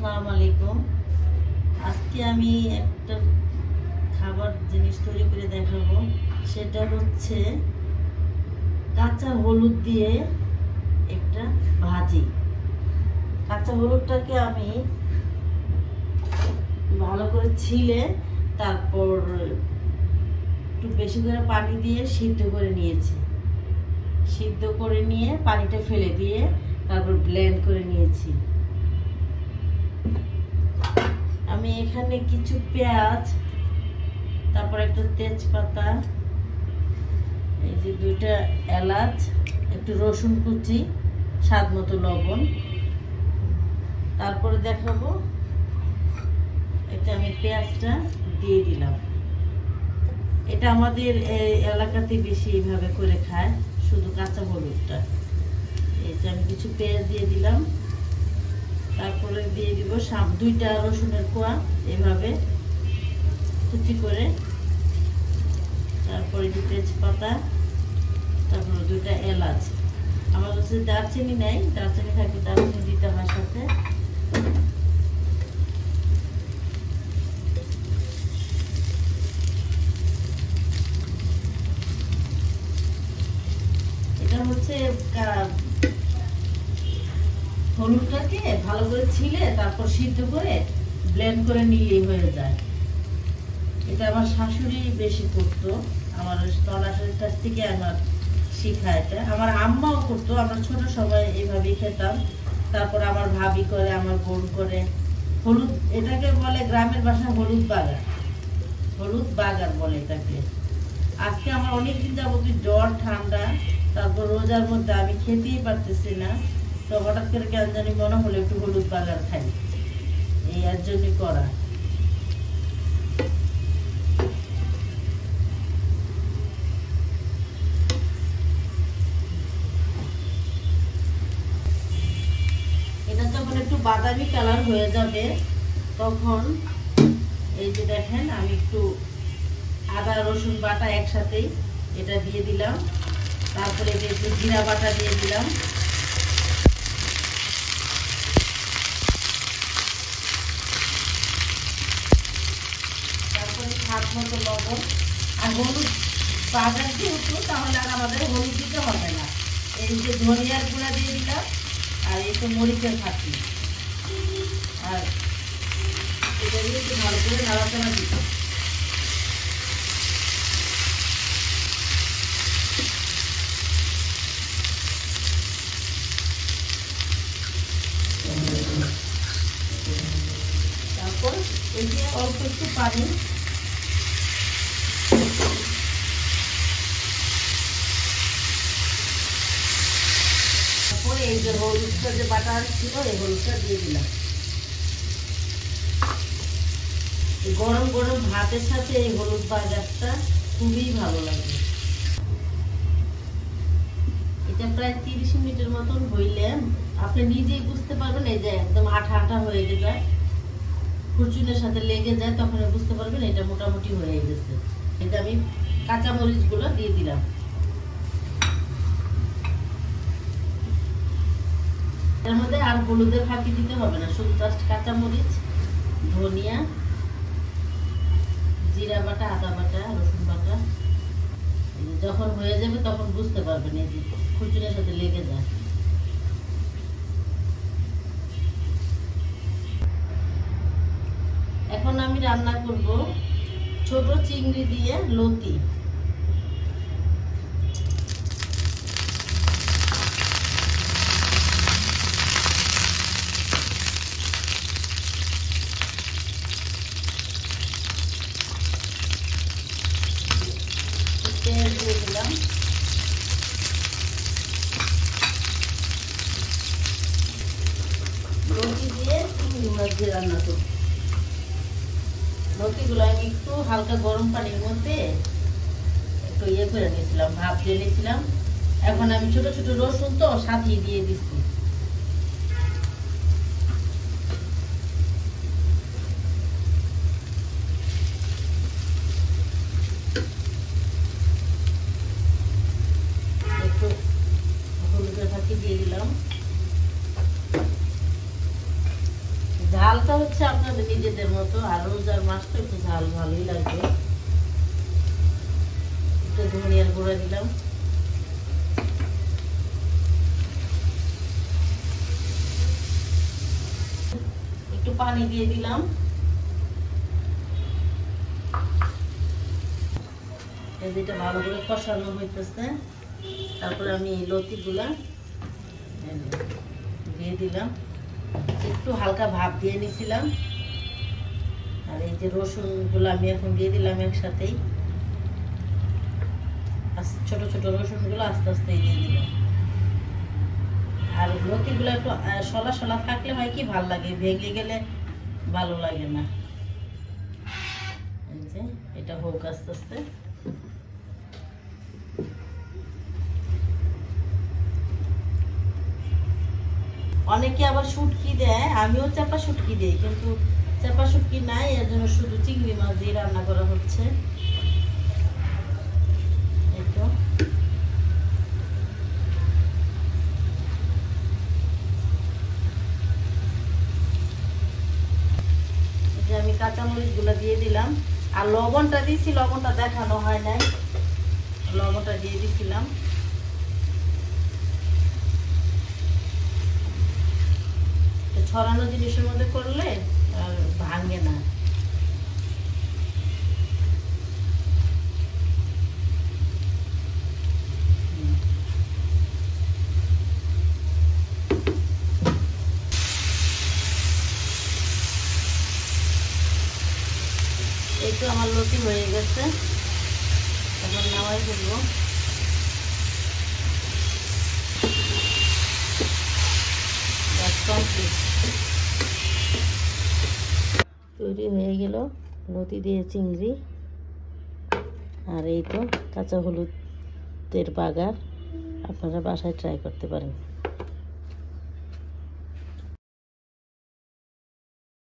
আসসালামু আলাইকুম। আজকে আমি একটা খাবার জিনিস তৈরি করে দেখাবো। সেটা হচ্ছে কাঁচা হলুদ দিয়ে একটা ভাজি। কাঁচা হলুদটাকে আমি ভালো করে ছিলে তারপর একটু বেশি করে পানি দিয়ে সিদ্ধ করে নিয়েছি। সিদ্ধ করে নিয়ে পানিটা ফেলে দিয়ে তারপর ব্লেন্ড করে নিয়েছি। আমি এখানে কিছু পেঁয়াজ, তারপর একটা তেজপাতা, এই যে দুইটা এলাচ, একটু রসুন কুচি, স্বাদ মতো লবণ, তারপরে দেখাবো এটা আমি পেঁয়াজটা দিয়ে দিলাম। এটা আমাদের এলাকাতে বেশি এইভাবে করে খায়, শুধু কাঁচা হলুদটা। এই যে আমি কিছু পেঁয়াজ দিয়ে দিলাম, তারপরে দিয়ে দিব দুইটা রসুনের কোয়া এভাবে কুচি করে, তারপরে যে তেজপাতা, তারপরে দুইটা এলাচ। আমার কাছে দারচিনি নাই, দারচিনি থাকলে দারচিনি দিতে হয় সাথে। এটা হচ্ছে হলুদটাকে ভালো করে ছিলে তারপর সিদ্ধ করে ব্লেন্ড করে নিলেই হয়ে যায়। এটা আমার শাশুড়ি বেশি করতো, আমার তলাশের কাছ থেকে আমার শিখা। এটা আমার আম্মাও করতো, আমরা ছোট সবাই এইভাবেই খেতাম। তারপর আমার ভাবি করে, আমার বোন করে। হলুদ এটাকে বলে গ্রামের ভাষায় হলুদ বাগার, হলুদ বাগার বলে এটাকে। আজকে আমার অনেকদিন যাবত জ্বর ঠান্ডা, তারপর রোজার মধ্যে আমি খেতেই পারতেছি না, তো হঠাৎ করে কেন জানি মনে হলো একটু হলুদ বাগার খাই, এই এর জন্য করা। এটা যখন একটু বাদামি কালার হয়ে যাবে তখন এই যে দেখেন আমি একটু আদা রসুন বাটা একসাথেই এটা দিয়ে দিলাম। তারপরে একটু জিরা বাটা দিয়ে দিলাম। তারপরে স্বাদ মতো লবণ। আর হলুদ বাগার যেহেতু, তাহলে আর আমাদের হলুদ দিতে হবে না। এই যে ধনিয়ার গুঁড়া দিয়ে দিলাম, আর এই তো মরিচের ফাঁকি। আর এটা দিয়ে একটু ভালো করে নাড়াচাড়া দিলাম। তারপর এই যে অল্প একটু পানি, তারপরে এই যে হলুদটা যে বাটা ছিল এই হলুদটা দিয়ে দিলাম। গরম গরম ভাতের সাথে এই হলুদ বাগারটা খুবই ভালো লাগে। এটা প্রায় 30 মিনিটের মতন হইলে আপনি নিজেই বুঝতে পারবেন এই যে একদম আঠা আঠা হয়ে যায়, খুরচুনের সাথে লেগে যায়, তখন বুঝতে পারবেন এটা মোটামুটি হয়ে গেছে। এটা আমি কাঁচা মরিচ গুলো দিয়ে দিলাম। এর মধ্যে আর হলুদের ফাঁকি দিতে হবে না, শুধু জাস্ট কাঁচা মরিচ, ধনিয়া, জিরা বাটা, আদা বাটা, রসুন বাটা। যখন হয়ে যাবে তখন বুঝতে পারবেন এই যে খুচুরের সাথে লেগে যায়। এখন আমি রান্না করব ছোট চিংড়ি দিয়ে লতি। তেল দিয়ে দিলাম। লতি দিয়ে চিংড়ি মাছ দিয়ে রান্না করব। লতিগুলো আমি একটু হালকা গরম পানির মধ্যে একটু ইয়ে করে নিয়েছিলাম, ভাপ দিয়ে নিয়েছিলাম। এখন আমি ছোট ছোট রসুন তো সাথেই দিয়ে দিচ্ছি। একটু হলুদের ফাঁকি দিয়ে দিলাম। ঝাল ঝালটা হচ্ছে আপনাদের নিজেদের মতো, আর রোজার মাছ তো একটু ঝাল ভালোই লাগবে। একটু ধনিয়ার গুঁড়া দিলাম, একটু পানি দিয়ে দিলাম। এটা ভালো করে কষানো হইতেছে। তারপরে আমি লতিগুলা দিয়ে দিলাম, একটু হালকা ভাপ দিয়ে নিছিলাম। আর এই যে রসুন গুলো আমি এখন দিয়ে দিলাম একসাথেই, ছোট ছোট রসুন গুলো আস্তে আস্তে দিয়ে দিলাম। আর লতিগুলো একটু শলা শলা থাকলে হয় কি ভাল লাগে, ভেঙে গেলে ভালো লাগে না। এই যে এটা হোক আস্তে আস্তে। অনেকে আবার শুটকি দেয়, আমিও চাপা শুটকি দিই, কিন্তু চাপা শুটকি নাই, এর জন্য শুধু চিংড়ি মাছ দিয়ে রান্না করা হচ্ছে। এই তো যে আমি কাঁচামরিচ গুলো দিয়ে দিলাম, আর লবণটা দিয়েছি, লবণটা দেখানো হয় নাই, লবণটা দিয়ে দিছিলাম। ছড়ানো জিনিসের মধ্যে করলে আর ভাঙে না। এই তো আমার লতি হয়ে গেছে, এখন নামাই ফেলবো। তৈরি হয়ে গেল লতি দিয়ে চিংড়ি। আর এই তো কাঁচা হলুদের বাগার, আপনারা বাসায় ট্রাই করতে পারেন।